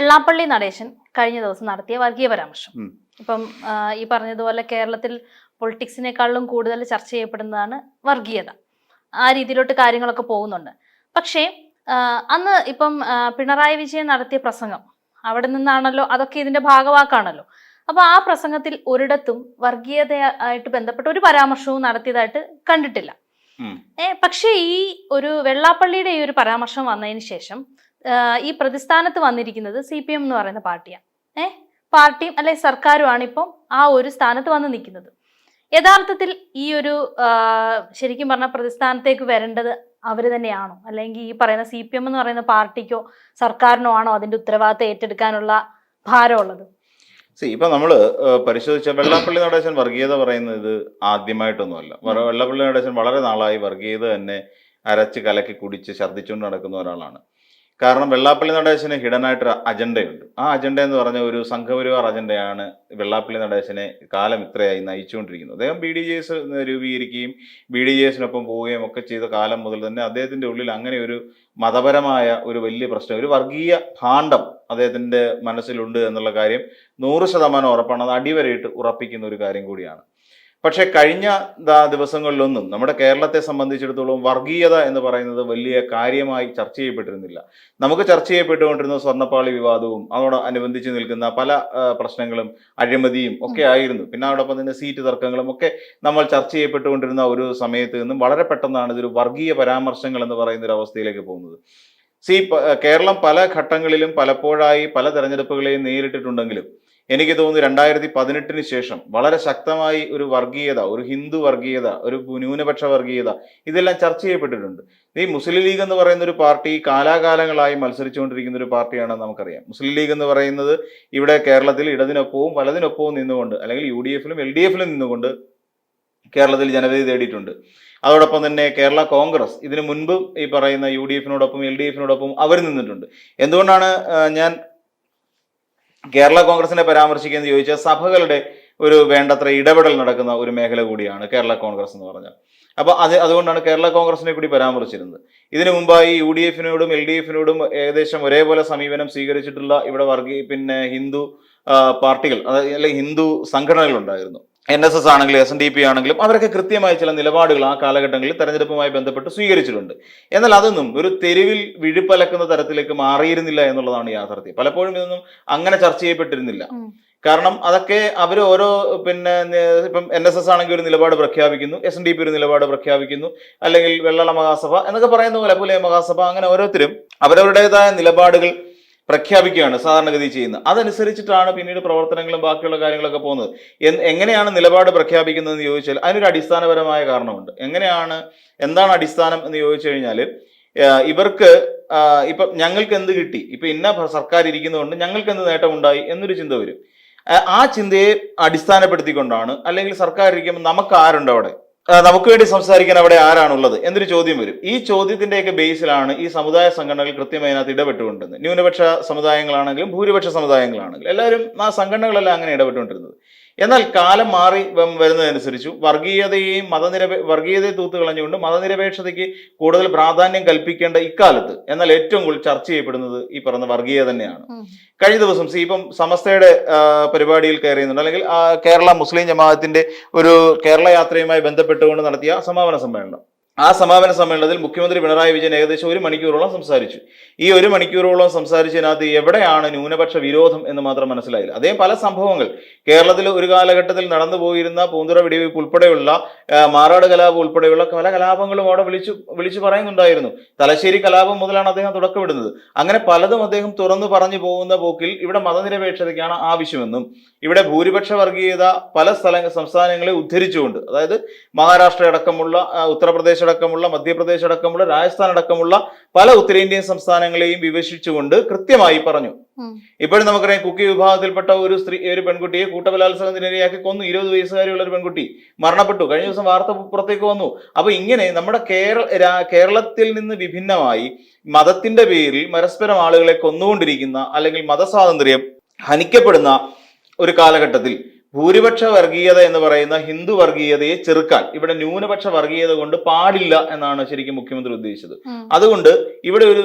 വെള്ളാപ്പള്ളി നടേശൻ കഴിഞ്ഞ ദിവസം നടത്തിയ വർഗീയ പരാമർശം. ഇപ്പം ഈ പറഞ്ഞതുപോലെ കേരളത്തിൽ പൊളിറ്റിക്സിനേക്കാളും കൂടുതൽ ചർച്ച ചെയ്യപ്പെടുന്നതാണ് വർഗീയത. ആ രീതിയിലോട്ട് കാര്യങ്ങളൊക്കെ പോകുന്നുണ്ട്. പക്ഷേ അന്ന് ഇപ്പം പിണറായി വിജയൻ നടത്തിയ പ്രസംഗം, അവിടെ നിന്നാണല്ലോ, അതൊക്കെ ഇതിന്റെ ഭാഗവാക്കാണല്ലോ. അപ്പൊ ആ പ്രസംഗത്തിൽ ഒരിടത്തും വർഗീയതയായിട്ട് ബന്ധപ്പെട്ട ഒരു പരാമർശവും നടത്തിയതായിട്ട് കണ്ടിട്ടില്ല. പക്ഷേ ഈ ഒരു വെള്ളാപ്പള്ളിയുടെ ഈ ഒരു പരാമർശം വന്നതിന് ശേഷം ഈ പ്രതിസ്ഥാനത്ത് വന്നിരിക്കുന്നത് CPM എന്ന് പറയുന്ന പാർട്ടിയാണ്. പാർട്ടിയും അല്ലെ സർക്കാരുമാണ് ഇപ്പം ആ ഒരു സ്ഥാനത്ത് വന്ന് നിൽക്കുന്നത്. യഥാർത്ഥത്തിൽ ഈ ഒരു ശരിക്കും പറഞ്ഞാൽ പ്രതിസ്ഥാനത്തേക്ക് വരേണ്ടത് അവര് തന്നെയാണോ, അല്ലെങ്കിൽ ഈ പറയുന്ന CPM എന്ന് പറയുന്ന പാർട്ടിക്കോ സർക്കാരിനോ ആണോ അതിന്റെ ഉത്തരവാദിത്തം ഏറ്റെടുക്കാനുള്ള ഭാരമുള്ളത്? ഇപ്പൊ നമ്മള് പരിശോധിച്ച വെള്ളാപ്പള്ളി നടേശൻ വർഗീയത പറയുന്നത് ഇത് ആദ്യമായിട്ടൊന്നുമല്ല. വെള്ളാപ്പള്ളി നടേശൻ വളരെ നാളായി വർഗീയത തന്നെ അരച്ച് കലക്കി കുടിച്ച് ഛർദ്ദിച്ചുകൊണ്ട് നടക്കുന്ന ഒരാളാണ്. കാരണം വെള്ളാപ്പള്ളി നടേശന് ഹിഡനായിട്ടൊരു അജണ്ടയുണ്ട്. ആ അജണ്ട എന്ന് പറഞ്ഞ ഒരു സംഘപരിവാർ അജണ്ടയാണ് വെള്ളാപ്പള്ളി നടേശനെ കാലം ഇത്രയായി നയിച്ചുകൊണ്ടിരിക്കുന്നത്. അദ്ദേഹം BDJS രൂപീകരിക്കുകയും BDJSനൊപ്പം പോവുകയും ഒക്കെ ചെയ്ത കാലം മുതൽ തന്നെ അദ്ദേഹത്തിന്റെ ഉള്ളിൽ അങ്ങനെ ഒരു മതപരമായ ഒരു വലിയ പ്രശ്നം, ഒരു വർഗീയ ഭാണ്ഡം അദ്ദേഹത്തിന്റെ മനസ്സിലുണ്ട് എന്നുള്ള കാര്യം 100% ഉറപ്പാണ്. അത് അടിവരയിട്ട് ഉറപ്പിക്കുന്ന ഒരു കാര്യം കൂടിയാണ്. പക്ഷെ കഴിഞ്ഞ ദിവസങ്ങളിലൊന്നും നമ്മുടെ കേരളത്തെ സംബന്ധിച്ചിടത്തോളം വർഗീയത എന്ന് പറയുന്നത് വലിയ കാര്യമായി ചർച്ച ചെയ്യപ്പെട്ടിരുന്നില്ല. നമുക്ക് ചർച്ച ചെയ്യപ്പെട്ടുകൊണ്ടിരുന്ന സ്വർണ്ണപ്പാളി വിവാദവും അതോടനുബന്ധിച്ച് നിൽക്കുന്ന പല പ്രശ്നങ്ങളും അഴിമതിയും ഒക്കെ ആയിരുന്നു. പിന്നെ അതോടൊപ്പം തന്നെ സീറ്റ് തർക്കങ്ങളും ഒക്കെ നമ്മൾ ചർച്ച ചെയ്യപ്പെട്ടുകൊണ്ടിരുന്ന ഒരു സമയത്ത് നിന്നും വളരെ പെട്ടെന്നാണ് ഇതൊരു വർഗീയ പരാമർശങ്ങൾ എന്ന് പറയുന്ന ഒരു അവസ്ഥയിലേക്ക് പോകുന്നത്. കേരളം പല ഘട്ടങ്ങളിലും പലപ്പോഴായി പല തെരഞ്ഞെടുപ്പുകളെയും നേരിട്ടിട്ടുണ്ടെങ്കിലും എനിക്ക് തോന്നുന്നു 2018 ശേഷം വളരെ ശക്തമായി ഒരു വർഗീയത, ഒരു ഹിന്ദു വർഗീയത, ഒരു ന്യൂനപക്ഷ വർഗീയത, ഇതെല്ലാം ചർച്ച ചെയ്യപ്പെട്ടിട്ടുണ്ട്. ഈ മുസ്ലിം ലീഗ് എന്ന് പറയുന്ന ഒരു പാർട്ടി കാലാകാലങ്ങളായി മത്സരിച്ചുകൊണ്ടിരിക്കുന്ന ഒരു പാർട്ടിയാണ് നമുക്കറിയാം. മുസ്ലിം ലീഗ് എന്ന് പറയുന്നത് ഇവിടെ കേരളത്തിൽ ഇടതിനൊപ്പവും വലതിനൊപ്പവും നിന്നുകൊണ്ട്, അല്ലെങ്കിൽ UDFലും LDFലും നിന്നുകൊണ്ട് കേരളത്തിൽ ജനവിധി തേടിയിട്ടുണ്ട്. അതോടൊപ്പം തന്നെ കേരള കോൺഗ്രസ് ഇതിനു മുൻപും ഈ പറയുന്ന UDFനോടൊപ്പം LDFനോടൊപ്പം അവർ നിന്നിട്ടുണ്ട്. എന്തുകൊണ്ടാണ് ഞാൻ കേരള കോൺഗ്രസിനെ പരാമർശിക്കുന്നത് ചോദിച്ചാൽ, സഭകളുടെ ഒരു വേണ്ടത്ര ഇടപെടൽ നടക്കുന്ന ഒരു മേഖല കൂടിയാണ് കേരള കോൺഗ്രസ് എന്ന് പറഞ്ഞാൽ. അപ്പൊ അതുകൊണ്ടാണ് കേരള കോൺഗ്രസിനെ കൂടി പരാമർശിച്ചിരുന്നത്. ഇതിനു മുമ്പായി UDFനോടും LDFനോടും ഏകദേശം ഒരേപോലെ സമീപനം സ്വീകരിച്ചിട്ടുള്ള ഇവിടെ ഹിന്ദു പാർട്ടികൾ, അല്ലെങ്കിൽ ഹിന്ദു സംഘടനകൾ ഉണ്ടായിരുന്നു. NSS ആണെങ്കിലും SNDP ആണെങ്കിലും അവരൊക്കെ കൃത്യമായ ചില നിലപാടുകൾ ആ കാലഘട്ടങ്ങളിൽ തെരഞ്ഞെടുപ്പുമായി ബന്ധപ്പെട്ട് സ്വീകരിച്ചിട്ടുണ്ട്. എന്നാൽ അതൊന്നും ഒരു തെരുവിൽ വിഴുപ്പലക്കുന്ന തരത്തിലേക്ക് മാറിയിരുന്നില്ല എന്നുള്ളതാണ് യാഥാർത്ഥ്യം. പലപ്പോഴും ഇതൊന്നും അങ്ങനെ ചർച്ച ചെയ്യപ്പെട്ടിരുന്നില്ല. കാരണം അതൊക്കെ അവർ ഓരോ ഇപ്പം NSS ആണെങ്കിൽ ഒരു നിലപാട് പ്രഖ്യാപിക്കുന്നു, SNDP ഒരു നിലപാട് പ്രഖ്യാപിക്കുന്നു, അല്ലെങ്കിൽ വെള്ളാള മഹാസഭ എന്നൊക്കെ പറയുന്ന പോലെ പുലയ മഹാസഭ, അങ്ങനെ ഓരോരുത്തരും അവരവരുടേതായ നിലപാടുകൾ പ്രഖ്യാപിക്കുകയാണ് സാധാരണഗതി ചെയ്യുന്നത്. അതനുസരിച്ചിട്ടാണ് പിന്നീട് പ്രവർത്തനങ്ങളും ബാക്കിയുള്ള കാര്യങ്ങളൊക്കെ പോകുന്നത്. എങ്ങനെയാണ് നിലപാട് പ്രഖ്യാപിക്കുന്നതെന്ന് ചോദിച്ചാൽ അതിനൊരു അടിസ്ഥാനപരമായ കാരണമുണ്ട്. എന്താണ് അടിസ്ഥാനം എന്ന് ചോദിച്ചു കഴിഞ്ഞാൽ, ഇവർക്ക് ഇപ്പം ഞങ്ങൾക്ക് എന്ത് കിട്ടി, ഇപ്പൊ ഇന്ന സർക്കാർ ഇരിക്കുന്നതുകൊണ്ട് ഞങ്ങൾക്ക് എന്ത് നേട്ടമുണ്ടായി എന്നൊരു ചിന്ത വരും. ആ ചിന്തയെ അടിസ്ഥാനപ്പെടുത്തിക്കൊണ്ടാണ്, അല്ലെങ്കിൽ സർക്കാർ ഇരിക്കുമ്പോൾ നമുക്ക് ആരുണ്ട് അവിടെ, നമുക്ക് വേണ്ടി സംസാരിക്കാൻ അവിടെ ആരാണുള്ളത് എന്നൊരു ചോദ്യം വരും. ഈ ചോദ്യത്തിന്റെയൊക്കെ ബേസിലാണ് ഈ സമുദായ സംഘടനകൾ കൃത്യമായി അതിനകത്ത് ഇടപെട്ടുകൊണ്ടിരുന്നത്. ന്യൂനപക്ഷ സമുദായങ്ങളാണെങ്കിലും ഭൂരിപക്ഷ സമുദായങ്ങളാണെങ്കിലും എല്ലാവരും ആ സംഘടനകളെല്ലാം അങ്ങനെ ഇടപെട്ടുകൊണ്ടിരുന്നത്. എന്നാൽ കാലം മാറി വരുന്നതനുസരിച്ചു വർഗീയതയെ തൂത്തുകളഞ്ഞുകൊണ്ട് മതനിരപേക്ഷതയ്ക്ക് കൂടുതൽ പ്രാധാന്യം കൽപ്പിക്കേണ്ട ഇക്കാലത്ത് എന്നാൽ ഏറ്റവും കൂടുതൽ ചർച്ച ചെയ്യപ്പെടുന്നത് ഈ പറഞ്ഞ വർഗീയത തന്നെയാണ്. കഴിഞ്ഞ ദിവസം ഇപ്പം സമസ്തയുടെ പരിപാടിയിൽ കയറിയുന്നുണ്ട്, അല്ലെങ്കിൽ കേരള മുസ്ലിം ജമാഅത്തിന്റെ ഒരു കേരള യാത്രയുമായി ബന്ധപ്പെട്ടുകൊണ്ട് നടത്തിയ സമാപന സമ്മേളനം. ആ സമാപന സമ്മേളനത്തിൽ മുഖ്യമന്ത്രി പിണറായി വിജയൻ ഏകദേശം 1 മണിക്കൂറോളം സംസാരിച്ചു. ഈ 1 മണിക്കൂറോളം സംസാരിച്ചതിനകത്ത് എവിടെയാണ് ന്യൂനപക്ഷ വിരോധം എന്ന് മാത്രം മനസ്സിലായില്ല. അദ്ദേഹം പല സംഭവങ്ങൾ കേരളത്തിൽ ഒരു കാലഘട്ടത്തിൽ നടന്നു പോയിരുന്ന പൂന്തുറ വെടിവെയ്പ്പ് ഉൾപ്പെടെയുള്ള മാറാട് കലാപം ഉൾപ്പെടെയുള്ള പല കലാപങ്ങളും അവിടെ വിളിച്ചു പറയുന്നുണ്ടായിരുന്നു. തലശ്ശേരി കലാപം മുതലാണ് അദ്ദേഹം തുടക്കമിടുന്നത്. അങ്ങനെ പലതും അദ്ദേഹം തുറന്നു പറഞ്ഞു പോകുന്ന പോക്കിൽ ഇവിടെ മതനിരപേക്ഷതയ്ക്കാണ് ആവശ്യമെന്നും ഇവിടെ ഭൂരിപക്ഷ വർഗീയത പല സംസ്ഥാനങ്ങളെ ഉദ്ധരിച്ചുകൊണ്ട്, അതായത് മഹാരാഷ്ട്ര അടക്കമുള്ള, ഉത്തർപ്രദേശ് അടക്കമുള്ള, മധ്യപ്രദേശ് അടക്കമുള്ള, രാജസ്ഥാൻ അടക്കമുള്ള പല ഉത്തരേന്ത്യൻ സംസ്ഥാനങ്ങളെയും വിമർശിച്ചുകൊണ്ട് കൃത്യമായി പറഞ്ഞു. ഇപ്പോഴും നമുക്കറിയാം, കുക്കി വിഭാഗത്തിൽപ്പെട്ട ഒരു പെൺകുട്ടിയെ കൂട്ടബലാത്സംഗത്തിനിരയാക്കി കൊന്നു. 20 വയസ്സുകാരിയുള്ള ഒരു പെൺകുട്ടി മരണപ്പെട്ടു. കഴിഞ്ഞ ദിവസം വാർത്ത പുറത്തേക്ക് വന്നു. അപ്പൊ ഇങ്ങനെ നമ്മുടെ കേരളത്തിൽ നിന്ന് വിഭിന്നമായി മതത്തിന്റെ പേരിൽ പരസ്പരം ആളുകളെ കൊന്നുകൊണ്ടിരിക്കുന്ന, അല്ലെങ്കിൽ മതസ്വാതന്ത്ര്യം ഹനിക്കപ്പെടുന്ന ഒരു കാലഘട്ടത്തിൽ ഭൂരിപക്ഷ വർഗീയത എന്ന് പറയുന്ന ഹിന്ദു വർഗീയതയെ ചെറുക്കാൻ ഇവിടെ ന്യൂനപക്ഷ വർഗീയത കൊണ്ട് പാടില്ല എന്നാണ് ശരിക്കും മുഖ്യമന്ത്രി ഉദ്ദേശിച്ചത്. അതുകൊണ്ട് ഇവിടെ ഒരു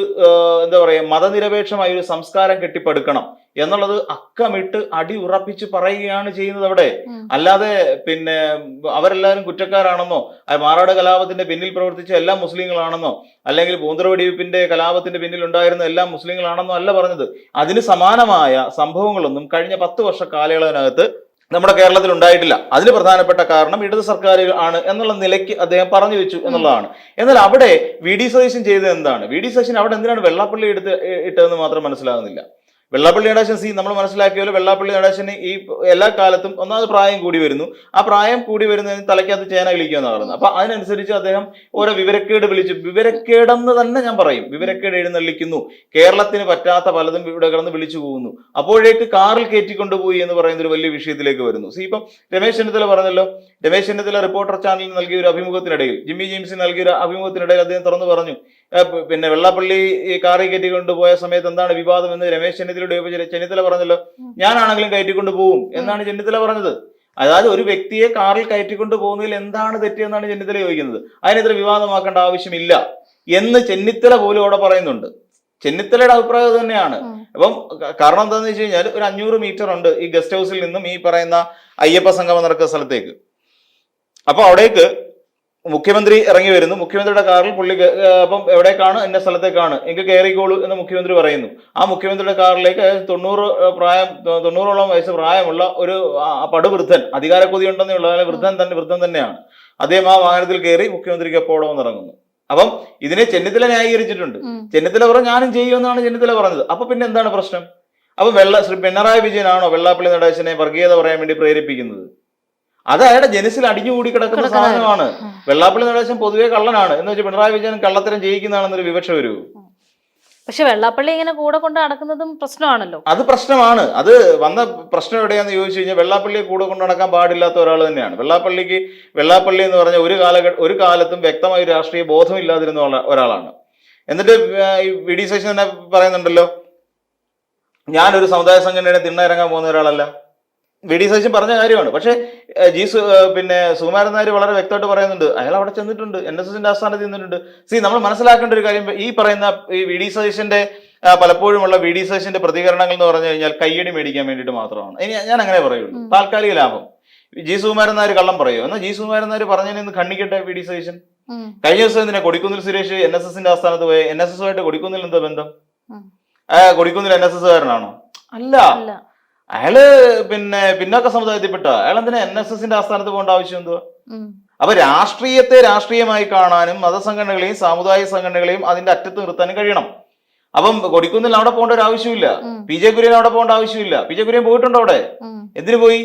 എന്താ പറയാ മതനിരപേക്ഷമായ ഒരു സംസ്കാരം കെട്ടിപ്പടുക്കണം എന്നുള്ളത് അക്കമിട്ട് അടി ഉറപ്പിച്ച് പറയുകയാണ് ചെയ്യുന്നത് അവിടെ. അല്ലാതെ പിന്നെ അവരെല്ലാവരും കുറ്റക്കാരാണെന്നോ, മാറാട് കലാപത്തിന്റെ പിന്നിൽ പ്രവർത്തിച്ച എല്ലാ മുസ്ലിങ്ങളാണെന്നോ, അല്ലെങ്കിൽ പൂന്തറ വെടിവെപ്പിന്റെ കലാപത്തിന്റെ പിന്നിൽ ഉണ്ടായിരുന്ന എല്ലാ മുസ്ലിങ്ങളാണെന്നോ അല്ല പറഞ്ഞത്. അതിന് സമാനമായ സംഭവങ്ങളൊന്നും കഴിഞ്ഞ 10 വർഷ കാലയളവിനകത്ത് നമ്മുടെ കേരളത്തിൽ ഉണ്ടായിട്ടില്ല. അതിന് പ്രധാനപ്പെട്ട കാരണം ഇടത് സർക്കാർ ആണ് എന്നുള്ള നിലയ്ക്ക് അദ്ദേഹം പറഞ്ഞു വെച്ചു എന്നുള്ളതാണ്. എന്നാൽ അവിടെ വി ഡി സതീശൻ ചെയ്തത് എന്താണ്? വി ഡി സതീശൻ അവിടെ എന്തിനാണ് വെള്ളാപ്പള്ളി ഇട്ടതെന്ന് മാത്രം മനസ്സിലാകുന്നില്ല. വെള്ളാപ്പള്ളി നടേശൻ നമ്മൾ മനസ്സിലാക്കിയല്ലോ, വെള്ളാപ്പള്ളി നടേശന് ഈ എല്ലാ കാലത്തും ഒന്നാമത് പ്രായം കൂടി വരുന്നു. ആ പ്രായം കൂടി വരുന്നതിന് തലയ്ക്കകത്ത് ചേന കളിക്കുമെന്ന് പറയുന്നത്. അപ്പൊ അതിനനുസരിച്ച് അദ്ദേഹം ഓരോ വിവരക്കേട് വിളിച്ചു, വിവരക്കേടെന്ന് തന്നെ ഞാൻ പറയും, വിവരക്കേട് എഴുന്നള്ളിക്കുന്നു, കേരളത്തിന് പറ്റാത്ത പലതും ഇവിടെ കിടന്ന് വിളിച്ചു പോകുന്നു. അപ്പോഴേക്ക് കാറിൽ കയറ്റിക്കൊണ്ടുപോയി എന്ന് പറയുന്ന ഒരു വലിയ വിഷയത്തിലേക്ക് വരുന്നു. ഇപ്പം രമേശ് ചെന്നിത്തല പറഞ്ഞല്ലോ, രമേശ് ചെന്നിത്തല റിപ്പോർട്ടർ ചാനലിൽ നൽകിയ ഒരു അഭിമുഖത്തിനിടയിൽ, ജിമ്മി ജെയിംസിന് നൽകിയ ഒരു അഭിമുഖത്തിനിടയിൽ അദ്ദേഹം തുറന്നു പറഞ്ഞു, പിന്നെ വെള്ളാപ്പള്ളി കാറിൽ കയറ്റിക്കൊണ്ടുപോയ സമയത്ത് എന്താണ് വിവാദം എന്ന് രമേശ് ചെന്നിത്തല പറഞ്ഞല്ലോ, ഞാനാണെങ്കിലും കയറ്റിക്കൊണ്ട് പോകും എന്നാണ് ചെന്നിത്തല പറഞ്ഞത്. അതായത് ഒരു വ്യക്തിയെ കാറിൽ കയറ്റിക്കൊണ്ട് പോകുന്നതിൽ എന്താണ് തെറ്റെന്നാണ് ചെന്നിത്തല ചോദിക്കുന്നത്. അതിനെതിരെ വിവാദമാക്കേണ്ട ആവശ്യമില്ല എന്ന് ചെന്നിത്തല പോലും അവിടെ പറയുന്നുണ്ട്. ചെന്നിത്തലയുടെ അഭിപ്രായം അത് തന്നെയാണ്. അപ്പം കാരണം എന്താണെന്ന് വെച്ച് കഴിഞ്ഞാൽ ഒരു 500 മീറ്റർ ഉണ്ട് ഈ ഗസ്റ്റ് ഹൗസിൽ നിന്നും ഈ പറയുന്ന അയ്യപ്പ സംഗമം നടക്കുന്ന സ്ഥലത്തേക്ക്. അപ്പൊ അവിടേക്ക് മുഖ്യമന്ത്രി ഇറങ്ങി വരുന്നു. മുഖ്യമന്ത്രിയുടെ കാറിൽ പുള്ളി അപ്പം എവിടേക്കാണ്? എന്റെ സ്ഥലത്തേക്കാണ്, എനിക്ക് കയറിക്കോളൂ എന്ന് മുഖ്യമന്ത്രി പറയുന്നു. ആ മുഖ്യമന്ത്രിയുടെ കാറിലേക്ക് 90ഓളം വയസ്സ് പ്രായമുള്ള ഒരു പടുവൃദ്ധൻ, അധികാരക്കൊതി ഉണ്ടെന്നുള്ള വൃദ്ധൻ തന്നെയാണ് അദ്ദേഹം. ആ വാഹനത്തിൽ കയറി മുഖ്യമന്ത്രിക്ക് എപ്പോഴും ഇറങ്ങുന്നു. അപ്പം ഇതിനെ ചെന്നിത്തല ന്യായീകരിച്ചിട്ടുണ്ട്. ചെന്നിത്തല പറഞ്ഞു ഞാനും ചെയ്യുമെന്നാണ് ചെന്നിത്തല പറഞ്ഞത്. അപ്പൊ പിന്നെ എന്താണ് പ്രശ്നം? അപ്പൊ ശ്രീ പിണറായി വിജയനാണോ വെള്ളാപ്പള്ളി നടേശനെ വർഗീയത പറയാൻ വേണ്ടി പ്രേരിപ്പിക്കുന്നത്? അത് അയാളുടെ ജനസിൽ അടിഞ്ഞുകൂടി കിടക്കുന്ന സാധനമാണ്. വെള്ളാപ്പള്ളി നടേശൻ പൊതുവെ കള്ളനാണ് എന്ന് വെച്ചാൽ പിണറായി വിജയൻ കള്ളത്തരം ജയിക്കുന്നതാണെന്നൊരു വിവക്ഷ വരൂ. പക്ഷെ വെള്ളാപ്പള്ളി ഇങ്ങനെ കൂടെ കൊണ്ട് നടക്കുന്നതും പ്രശ്നമാണല്ലോ. അത് പ്രശ്നമാണ്. അത് വന്ന പ്രശ്നം എവിടെയാന്ന് ചോദിച്ചു കഴിഞ്ഞാൽ വെള്ളാപ്പള്ളിയെ കൂടെ കൊണ്ട് നടക്കാൻ പാടില്ലാത്ത ഒരാൾ തന്നെയാണ്. വെള്ളാപ്പള്ളി എന്ന് പറഞ്ഞ ഒരു കാലത്തും വ്യക്തമായ രാഷ്ട്രീയ ബോധമില്ലാതിരുന്ന ഒരാളാണ്. എന്നിട്ട് വി ഡി സതീശൻ തന്നെ പറയുന്നുണ്ടല്ലോ, ഞാനൊരു സമുദായ സംഘടനയുടെ തിണ്ണയിറങ്ങാൻ പോകുന്ന ഒരാളല്ല. വി ഡി സതീശൻ പറഞ്ഞ കാര്യമാണ്. പക്ഷെ പിന്നെ സുകുമാരൻ നായർ വളരെ വ്യക്തമായിട്ട് പറയുന്നുണ്ട്, അയാൾ അവിടെ ചെന്നിട്ടുണ്ട്, NSSന്റെ ആസ്ഥാനത്ത് ചെന്നിട്ടുണ്ട്. നമ്മൾ മനസ്സിലാക്കേണ്ട ഒരു കാര്യം, ഈ പറയുന്ന ഈ വി ഡി സതീശന്റെ പലപ്പോഴുമുള്ള വി ഡി സതീശന്റെ പ്രതികരണങ്ങൾ എന്ന് പറഞ്ഞു കഴിഞ്ഞാൽ കയ്യടി മേടിക്കാൻ വേണ്ടിയിട്ട് മാത്രമാണ്. ഇനി ഞാൻ അങ്ങനെ പറയുള്ളൂ, താൽക്കാലിക ലാഭം. സുകുമാരൻ നായർ കള്ളം പറയുമോ? എന്നാൽ സുകുമാരൻ നായർ പറഞ്ഞതിന് ഖണ്ഡിക്കട്ടെ വി ഡി സതീശൻ. കഴിഞ്ഞ ദിവസം എന്തിനാ കൊടിക്കുന്നിൽ സുരേഷ് NSSന്റെ ആസ്ഥാനത്ത് പോയ? NSSുമായിട്ട് കൊടിക്കുന്നിൽ എന്താ ബന്ധം? കൊടിക്കുന്നിൽ NSSകാരനാണോ? അല്ല. അയാള് പിന്നെ പിന്നോക്ക സമുദായത്തിൽപ്പെട്ട അയാൾ എന്തിനാ NSSന്റെ ആസ്ഥാനത്ത് പോകേണ്ട ആവശ്യം എന്തുവാ? അപ്പൊ രാഷ്ട്രീയത്തെ രാഷ്ട്രീയമായി കാണാനും മതസംഘടനകളെയും സാമുദായിക സംഘടനകളെയും അതിന്റെ അറ്റത്ത് നിർത്താനും കഴിയണം. അപ്പം കൊടിക്കുന്നിൽ അവിടെ പോകേണ്ട ഒരു ആവശ്യമില്ല. PJ കുര്യൻ അവിടെ പോകേണ്ട ആവശ്യമില്ല. PJ കുര്യൻ പോയിട്ടുണ്ടോ അവിടെ? എന്തിനു പോയി?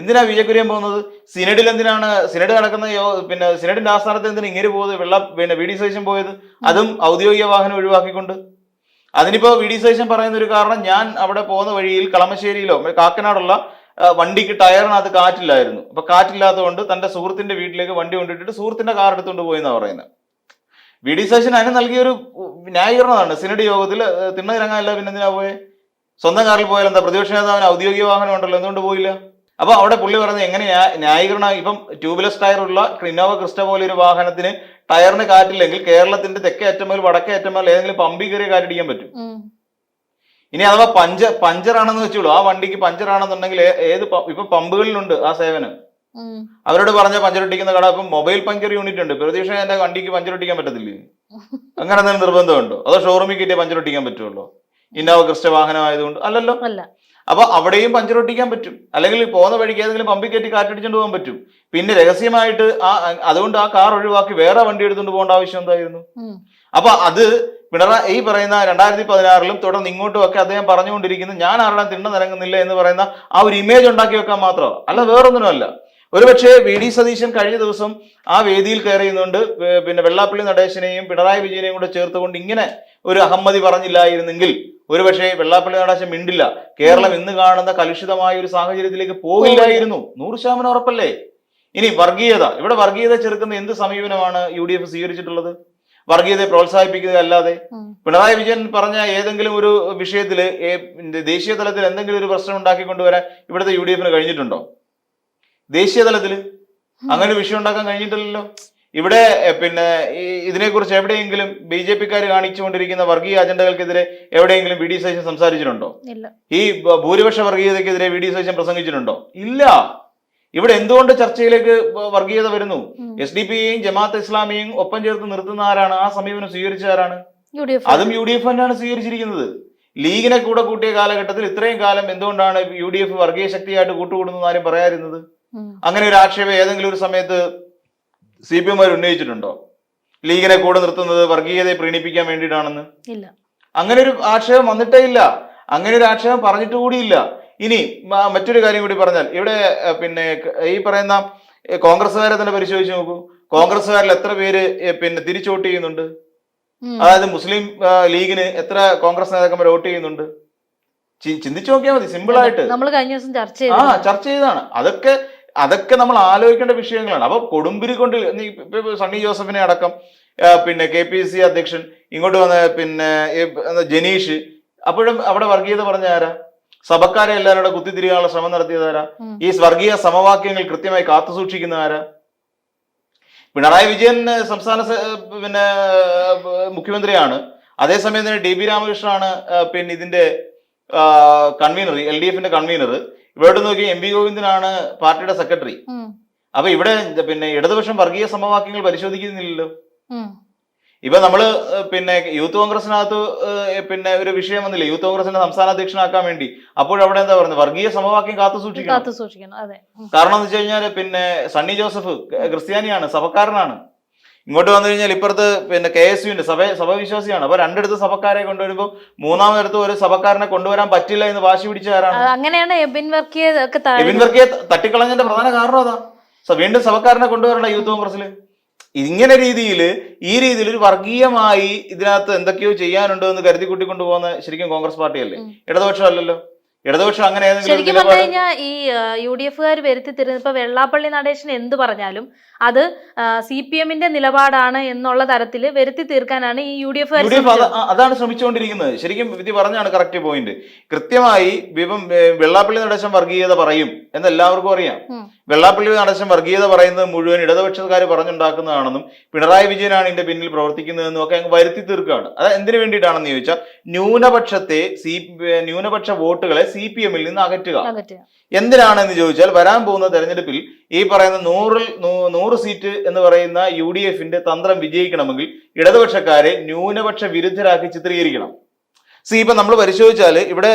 എന്തിനാ PJ കുര്യൻ പോകുന്നത്? സിനഡിൽ എന്തിനാണ്? സിനഡ് നടക്കുന്ന പിന്നെ സിനഡിന്റെ ആസ്ഥാനത്ത് എന്തിനാ ഇങ്ങനെ പോകുന്നത്? വി ഡി സതീശൻ പോയത് അതും ഔദ്യോഗിക വാഹനം ഒഴിവാക്കിക്കൊണ്ട്. അതിനിപ്പോ വി ഡി സതീശൻ പറയുന്ന ഒരു കാരണം, ഞാൻ അവിടെ പോകുന്ന വഴിയിൽ കളമശ്ശേരിയിലോ കാക്കനാടുള്ള വണ്ടിക്ക് ടയറിനകത്ത് കാറ്റില്ലായിരുന്നു. അപ്പൊ കാറ്റില്ലാത്തതുകൊണ്ട് തന്റെ സുഹൃത്തിന്റെ വീട്ടിലേക്ക് വണ്ടി കൊണ്ടിട്ടിട്ട് സുഹൃത്തിന്റെ കാർ എടുത്തുകൊണ്ട് പോയെന്നാ പറയുന്നത്. വി ഡി സതീശൻ അതിന് നൽകിയൊരു ന്യായീകരണമാണ്. സിനഡ് യോഗത്തിൽ തിണ്ണയിറങ്ങാനല്ല, പിന്നെ എന്തിനാ പോയെ? സ്വന്തം കാറിൽ പോയാൽ എന്താ? പ്രതിപക്ഷ നേതാവിന് ഔദ്യോഗിക വാഹനം ഉണ്ടല്ലോ, എന്തുകൊണ്ട് പോയില്ല? അപ്പൊ അവിടെ പുള്ളി പറഞ്ഞത് എങ്ങനെ ന്യായീകരണം? ഇപ്പം ട്യൂബ്ലെസ് ടയറുള്ള ഇന്നോവ ക്രിസ്റ്റ പോലെ ഒരു വാഹനത്തിന് ടയറിന് കാറ്റില്ലെങ്കിൽ കേരളത്തിന്റെ തെക്കേ അറ്റം മുതൽ വടക്കേ അറ്റം മുതൽ ഏതെങ്കിലും പമ്പിൽ കയറി കാറ്റടിക്കാൻ പറ്റും. ഇനി അഥവാ പഞ്ചറാണെന്ന് വെച്ചോളൂ, ആ വണ്ടിക്ക് പഞ്ചറാണെന്നുണ്ടെങ്കിൽ ഇപ്പൊ പമ്പുകളിലുണ്ട് ആ സേവനം. അവരോട് പറഞ്ഞ പഞ്ചറൊട്ടിക്കുന്ന കട ഇപ്പം മൊബൈൽ പഞ്ചർ യൂണിറ്റ് ഉണ്ട്. പ്രതീക്ഷ എന്റെ വണ്ടിക്ക് പഞ്ചറൊട്ടിക്കാൻ പറ്റത്തില്ലേ? അങ്ങനെ എന്തെങ്കിലും നിർബന്ധമുണ്ടോ? അതോ ഷോറൂമിൽ കിട്ടിയ പഞ്ചറൊട്ടിക്കാൻ പറ്റുള്ളൂ ഇന്നോവ ക്രിസ്റ്റ വാഹനം ആയതുകൊണ്ട്? അല്ലല്ലോ. അപ്പൊ അവിടെയും പഞ്ചറൊട്ടിക്കാൻ പറ്റും. അല്ലെങ്കിൽ പോകുന്ന വഴിക്ക് ഏതെങ്കിലും പമ്പിൽ കയറ്റി കാറ്റടിച്ചുകൊണ്ട് പോകാൻ പറ്റും. പിന്നെ രഹസ്യമായിട്ട് അതുകൊണ്ട് ആ കാർ ഒഴിവാക്കി വേറെ വണ്ടി എടുത്തുകൊണ്ട് പോകേണ്ട ആവശ്യം എന്തായിരുന്നു? അപ്പൊ അത് പിണറായി ഈ പറയുന്ന 2016 തുടർന്ന് ഇങ്ങോട്ടും ഒക്കെ അദ്ദേഹം പറഞ്ഞുകൊണ്ടിരിക്കുന്നത് ഞാൻ ആരുടെ തിണ്ണ നിരങ്ങുന്നില്ല എന്ന് പറയുന്ന ആ ഒരു ഇമേജ് ഉണ്ടാക്കി വെക്കാൻ മാത്രമോ, അല്ല വേറൊന്നിനുമല്ല. ഒരുപക്ഷെ വി ഡി സതീശൻ കഴിഞ്ഞ ദിവസം ആ വേദിയിൽ കയറിയുന്നുണ്ട് പിന്നെ വെള്ളാപ്പള്ളി നടേശനെയും പിണറായി വിജയനെയും കൂടെ ചേർത്തുകൊണ്ട് ഇങ്ങനെ ഒരു അഹമ്മതി പറഞ്ഞില്ലായിരുന്നെങ്കിൽ ഒരുപക്ഷെ വെള്ളാപ്പള്ളി നടേശൻ മിണ്ടില്ല. കേരളം ഇന്ന് കാണുന്ന കലുഷിതമായ ഒരു സാഹചര്യത്തിലേക്ക് പോകില്ലായിരുന്നു. 100% ഉറപ്പല്ലേ? ഇനി വർഗീയത, ഇവിടെ വർഗീയത ചെറുക്കുന്ന എന്ത് സമീപനമാണ് UDF സ്വീകരിച്ചിട്ടുള്ളത്? വർഗീയതയെ പ്രോത്സാഹിപ്പിക്കുക അല്ലാതെ. പിണറായി വിജയൻ പറഞ്ഞ ഏതെങ്കിലും ഒരു വിഷയത്തിൽ ദേശീയ തലത്തിൽ എന്തെങ്കിലും ഒരു പ്രശ്നം ഉണ്ടാക്കിക്കൊണ്ടുവരാൻ ഇവിടുത്തെ UDF കഴിഞ്ഞിട്ടുണ്ടോ? ദേശീയ തലത്തിൽ അങ്ങനെ ഒരു വിഷയം ഉണ്ടാക്കാൻ കഴിഞ്ഞിട്ടില്ലല്ലോ. ഇവിടെ ഇതിനെക്കുറിച്ച് എവിടെയെങ്കിലും BJP-ക്കാർ കാണിച്ചുകൊണ്ടിരിക്കുന്ന വർഗീയ അജണ്ടകൾക്കെതിരെ എവിടെയെങ്കിലും VD സതീശൻ സംസാരിച്ചിട്ടുണ്ടോ? ഈ ഭൂരിപക്ഷ വർഗീയതയ്ക്കെതിരെ VD സതീശൻ പ്രസംഗിച്ചിട്ടുണ്ടോ? ഇല്ല. ഇവിടെ എന്തുകൊണ്ട് ചർച്ചയിലേക്ക് വർഗീയത വരുന്നു? SDP-യെയും ജമാഅത്ത് ഇസ്ലാമിയെയും ഒപ്പം ചേർത്ത് നിർത്തുന്ന ആരാണ്? ആ സമീപനം സ്വീകരിച്ച ആരാണ്? അതും UDF തന്നെയാണ് സ്വീകരിച്ചിരിക്കുന്നത്. ലീഗിനെ കൂടെ കൂട്ടിയ കാലഘട്ടത്തിൽ ഇത്രയും കാലം എന്തുകൊണ്ടാണ് UDF വർഗീയ ശക്തിയായിട്ട് കൂട്ടുകൂടുന്ന ആരും പറയാതിരുന്നത്? അങ്ങനെ ഒരു ആക്ഷേപം ഏതെങ്കിലും ഒരു സമയത്ത് CPM ഉന്നയിച്ചിട്ടുണ്ടോ? ലീഗിനെ കൂടെ നിർത്തുന്നത് വർഗീയതയെ പ്രീണിപ്പിക്കാൻ വേണ്ടിയിട്ടാണെന്ന്? ഇല്ല. അങ്ങനെ ഒരു ആക്ഷേപം വന്നിട്ടേ ഇല്ല. അങ്ങനെ ഒരു ആക്ഷേപം പറഞ്ഞിട്ട് കൂടിയില്ല. ഇനി മറ്റൊരു കാര്യം കൂടി പറഞ്ഞാൽ, ഇവിടെ ഈ പറയുന്ന കോൺഗ്രസ്സുകാരെ തന്നെ പരിശോധിച്ച് നോക്കൂ. കോൺഗ്രസ്സുകാരിൽ എത്ര പേര് തിരിച്ചു വോട്ട് ചെയ്യുന്നുണ്ട്? അതായത് മുസ്ലിം ലീഗിന് എത്ര കോൺഗ്രസ് നേതാക്കന്മാർ വോട്ട് ചെയ്യുന്നുണ്ട്? ചിന്തിച്ചു നോക്കിയാൽ മതി. സിമ്പിൾ ആയിട്ട് നമ്മൾ കഴിഞ്ഞ ദിവസം ചർച്ച ചെയ്താണ്. അതൊക്കെ നമ്മൾ ആലോചിക്കേണ്ട വിഷയങ്ങളാണ്. അപ്പൊ കൊടുമ്പിരി കൊണ്ട് സണ്ണി ജോസഫിനെ അടക്കം KPC അധ്യക്ഷൻ ഇങ്ങോട്ട് വന്ന ജനീഷ്, അപ്പോഴും അവിടെ വർഗീയത പറഞ്ഞ ആരാ? സഭക്കാരെ എല്ലാവരും കൂടെ കുത്തിത്തിരിയാനുള്ള ശ്രമം നടത്തിയത് ആരാ? ഈ വർഗീയ സമവാക്യങ്ങൾ കൃത്യമായി കാത്തുസൂക്ഷിക്കുന്ന ആരാ? പിണറായി വിജയൻ സംസ്ഥാന മുഖ്യമന്ത്രിയാണ്. അതേസമയം തന്നെ DB രാമകൃഷ്ണനാണ് ഇതിന്റെ കൺവീനർ, LDF-ന്റെ കൺവീനർ. ഇവിടെ നോക്കി MP ഗോവിന്ദനാണ് പാർട്ടിയുടെ സെക്രട്ടറി. അപ്പൊ ഇവിടെ ഇടതുപക്ഷം വർഗീയ സമവാക്യങ്ങൾ പരിശോധിക്കുന്നില്ലല്ലോ. ഇപ്പൊ നമ്മള് യൂത്ത് കോൺഗ്രസിനകത്ത് ഒരു വിഷയം വന്നില്ലേ, യൂത്ത് കോൺഗ്രസിന്റെ സംസ്ഥാന അധ്യക്ഷനാക്കാൻ വേണ്ടി. അപ്പോഴവിടെ എന്താ പറയുന്നത്? വർഗീയ സമവാക്യം കാത്തു സൂക്ഷിക്കണം. കാരണം എന്ന് വെച്ച് കഴിഞ്ഞാൽ സണ്ണി ജോസഫ് ക്രിസ്ത്യാനിയാണ്, സഭക്കാരനാണ്. ഇങ്ങോട്ട് വന്നു കഴിഞ്ഞാൽ ഇപ്പുറത്ത് KSUവിന്റെ സഭവിശ്വാസിയാണ്. അപ്പൊ രണ്ടിടത്ത് സഭക്കാരെ കൊണ്ടുവരുമ്പോൾ മൂന്നാമതിടത്ത് ഒരു സഭക്കാരനെ കൊണ്ടുവരാൻ പറ്റില്ല എന്ന് വാശി പിടിച്ചാരാണ്? അങ്ങനെയാണ് എബിൻ വർക്കിയെ തട്ടിക്കളഞ്ഞതിന്റെ പ്രധാന കാരണം അതാ. വീണ്ടും സഭക്കാരനെ കൊണ്ടുവരണ്ട യൂത്ത് കോൺഗ്രസിൽ. ഈ രീതിയിൽ ഒരു വർഗീയമായി ഇതിനകത്ത് എന്തൊക്കെയോ ചെയ്യാനുണ്ടോ എന്ന് കരുതി കൂട്ടിക്കൊണ്ടുപോകുന്ന ശരിക്കും കോൺഗ്രസ് പാർട്ടിയല്ലേ? ഇടതുപക്ഷം അല്ലല്ലോ. ഇടതുപക്ഷം അങ്ങനെ ശരിക്കും പറഞ്ഞു കഴിഞ്ഞാൽ ഈ UDF-കാർ വരുത്തി തരുന്നത്, ഇപ്പൊ വെള്ളാപ്പള്ളി നടേശൻ എന്ത് പറഞ്ഞാലും അത് CPM-ന്റെ നിലപാടാണ് എന്നുള്ള തരത്തിൽ വരുത്തി തീർക്കാനാണ് ഈ UDF അതാണ് ശ്രമിച്ചുകൊണ്ടിരിക്കുന്നത്. ശരിക്കും വിധി പറഞ്ഞാണ് കറക്റ്റ് പോയിന്റ്. കൃത്യമായി വെള്ളാപ്പള്ളി നടേശൻ വർഗീയത പറയും എന്ന് എല്ലാവർക്കും അറിയാം. വെള്ളാപ്പള്ളി നടേശൻ വർഗീയത പറയുന്നത് മുഴുവൻ ഇടതുപക്ഷക്കാർ പറഞ്ഞുണ്ടാക്കുന്നതാണെന്നും പിണറായി വിജയനാണ് ഇതിന്റെ പിന്നിൽ പ്രവർത്തിക്കുന്നതെന്നും ഒക്കെ അങ്ങ് വരുത്തി തീർക്കുകയാണ്. അത് എന്തിനു വേണ്ടിയിട്ടാണെന്ന് ചോദിച്ചാൽ ന്യൂനപക്ഷ വോട്ടുകളെ CPM-ൽ നിന്ന് അകറ്റുക. എന്തിനാണെന്ന് ചോദിച്ചാൽ വരാൻ പോകുന്ന തെരഞ്ഞെടുപ്പിൽ ഈ പറയുന്ന 100 സീറ്റ് എന്ന് പറയുന്ന UDF-ന്റെ തന്ത്രം വിജയിക്കണമെങ്കിൽ ഇടതുപക്ഷക്കാരെ ന്യൂനപക്ഷ വിരുദ്ധരാക്കി ചിത്രീകരിക്കണം. ഇപ്പൊ നമ്മൾ പരിശോധിച്ചാൽ ഇവിടെ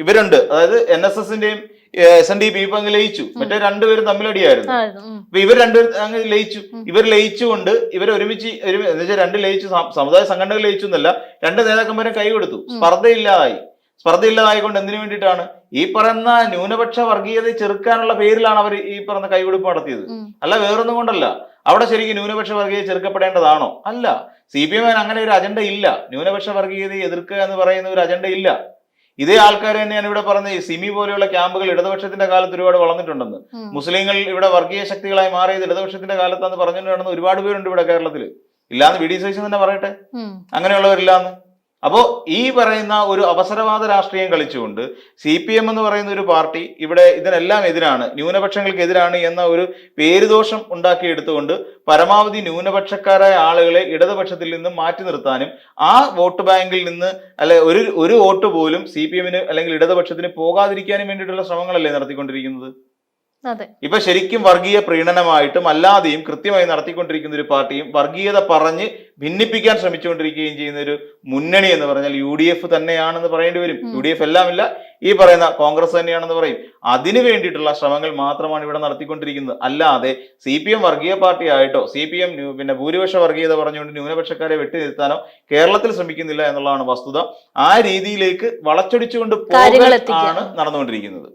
ഇവരുണ്ട്, അതായത് NSS-ന്റെയും SNDP ഇപ്പൊ അങ്ങ് ലയിച്ചു. മറ്റേ രണ്ടുപേരും തമ്മിലടിയായിരുന്നു. അപ്പൊ ഇവർ രണ്ടുപേരും അങ്ങ് ലയിച്ചു. ഇവർ ലയിച്ചുകൊണ്ട് ഇവർ ഒരുമിച്ച് എന്നുവെച്ചാൽ രണ്ട് ലയിച്ചു, സമുദായ സംഘടനകൾ ലയിച്ചു എന്നല്ല, രണ്ട് നേതാക്കന്മാരെ കൈ കൊടുത്തു. സ്പർദ്ധയില്ലാതായിക്കൊണ്ട് എന്തിനു വേണ്ടിയിട്ടാണ്? ഈ പറയുന്ന ന്യൂനപക്ഷ വർഗീയതയെ ചെറുക്കാനുള്ള പേരിലാണ് അവർ ഈ പറഞ്ഞ കൈകൊടുപ്പ് നടത്തിയത്. അല്ല വേറൊന്നും കൊണ്ടല്ല. അവിടെ ശരിക്കും ന്യൂനപക്ഷ വർഗീയത ചെറുക്കപ്പെടേണ്ടതാണോ? അല്ല. CPM അങ്ങനെ ഒരു അജണ്ട ഇല്ല. ന്യൂനപക്ഷ വർഗീയതയെ എതിർക്കുക എന്ന് പറയുന്ന ഒരു അജണ്ട ഇല്ല. ഇതേ ആൾക്കാർ തന്നെയാണ് ഇവിടെ പറഞ്ഞ സിമി പോലെയുള്ള ക്യാമ്പുകൾ ഇടതുപക്ഷത്തിന്റെ കാലത്ത് ഒരുപാട് വളർന്നിട്ടുണ്ടെന്ന്. മുസ്ലിങ്ങൾ ഇവിടെ വർഗീയ ശക്തികളായി മാറിയത് ഇടതുപക്ഷത്തിന്റെ കാലത്താന്ന് പറഞ്ഞിട്ടുണ്ടെന്ന് ഒരുപാട് പേരുണ്ട് ഇവിടെ കേരളത്തിൽ. ഇല്ലാന്ന് VD സതീശൻ തന്നെ പറയട്ടെ, അങ്ങനെയുള്ളവരില്ലാന്ന്. അപ്പോ ഈ പറയുന്ന ഒരു അവസരവാദ രാഷ്ട്രീയം കളിച്ചുകൊണ്ട് CPM എന്ന് പറയുന്ന ഒരു പാർട്ടി ഇവിടെ ഇതിനെല്ലാം എതിരാണ്, ന്യൂനപക്ഷങ്ങൾക്കെതിരാണ് എന്ന ഒരു പേരുദോഷം ഉണ്ടാക്കിയെടുത്തുകൊണ്ട് പരമാവധി ന്യൂനപക്ഷക്കാരായ ആളുകളെ ഇടതുപക്ഷത്തിൽ നിന്നും മാറ്റി നിർത്താനും ആ വോട്ട് ബാങ്കിൽ നിന്ന് ഒരു വോട്ട് പോലും CPM-ന് അല്ലെങ്കിൽ ഇടതുപക്ഷത്തിന് പോകാതിരിക്കാനും വേണ്ടിയിട്ടുള്ള ശ്രമങ്ങളല്ലേ നടത്തിക്കൊണ്ടിരിക്കുന്നത്. ഇപ്പൊ ശരിക്കും വർഗീയ പ്രീണനമായിട്ടും അല്ലാതെയും കൃത്യമായി നടത്തിക്കൊണ്ടിരിക്കുന്ന ഒരു പാർട്ടിയും വർഗീയത പറഞ്ഞ് ഭിന്നിപ്പിക്കാൻ ശ്രമിച്ചുകൊണ്ടിരിക്കുകയും ചെയ്യുന്ന ഒരു മുന്നണി എന്ന് പറഞ്ഞാൽ UDF തന്നെയാണെന്ന് പറയേണ്ടി വരും. UDF എല്ലാമില്ല, ഈ പറയുന്ന കോൺഗ്രസ് തന്നെയാണെന്ന് പറയും. അതിനു വേണ്ടിയിട്ടുള്ള ശ്രമങ്ങൾ മാത്രമാണ് ഇവിടെ നടത്തിക്കൊണ്ടിരിക്കുന്നത്. അല്ലാതെ CPM വർഗീയ പാർട്ടി ആയിട്ടോ CPM ഭൂരിപക്ഷ വർഗീയത പറഞ്ഞുകൊണ്ട് ന്യൂനപക്ഷക്കാരെ വെട്ടി നിർത്താനോ കേരളത്തിൽ ശ്രമിക്കുന്നില്ല എന്നുള്ളതാണ് വസ്തുത. ആ രീതിയിലേക്ക് വളച്ചൊടിച്ചുകൊണ്ട് ആണ് നടന്നുകൊണ്ടിരിക്കുന്നത്.